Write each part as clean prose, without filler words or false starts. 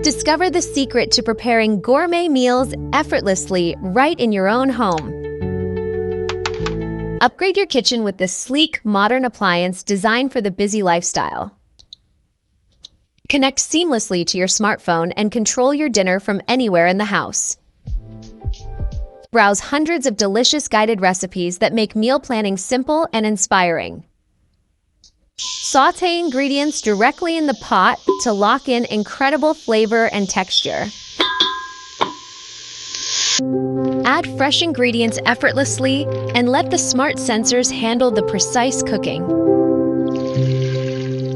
Discover the secret to preparing gourmet meals effortlessly right in your own home. Upgrade your kitchen with this sleek, modern appliance designed for the busy lifestyle. Connect seamlessly to your smartphone and control your dinner from anywhere in the house. Browse hundreds of delicious guided recipes that make meal planning simple and inspiring. Sauté ingredients directly in the pot to lock in incredible flavor and texture. Add fresh ingredients effortlessly and let the smart sensors handle the precise cooking.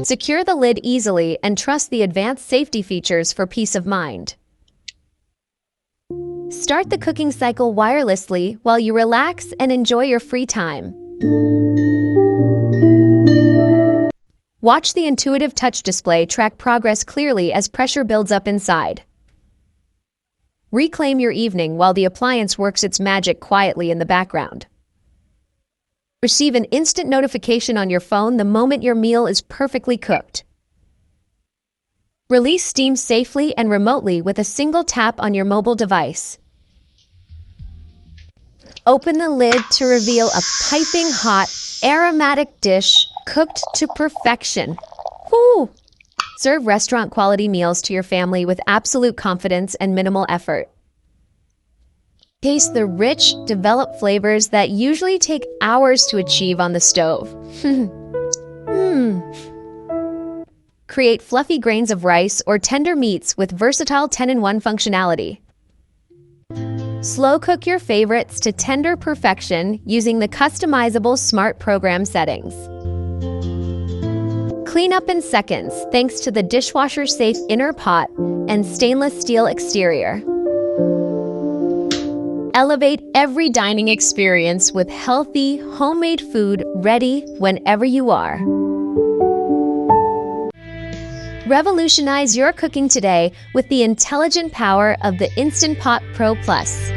Secure the lid easily and trust the advanced safety features for peace of mind. Start the cooking cycle wirelessly while you relax and enjoy your free time. Watch the intuitive touch display track progress clearly as pressure builds up inside. Reclaim your evening while the appliance works its magic quietly in the background. Receive an instant notification on your phone the moment your meal is perfectly cooked. Release steam safely and remotely with a single tap on your mobile device. Open the lid to reveal a piping hot, aromatic dish cooked to perfection. Woo! Serve restaurant-quality meals to your family with absolute confidence and minimal effort. Taste the rich, developed flavors that usually take hours to achieve on the stove. Create fluffy grains of rice or tender meats with versatile 10-in-1 functionality. Slow cook your favorites to tender perfection using the customizable smart program settings. Clean up in seconds thanks to the dishwasher-safe inner pot and stainless steel exterior. Elevate every dining experience with healthy, homemade food ready whenever you are. Revolutionize your cooking today with the intelligent power of the Instant Pot Pro Plus.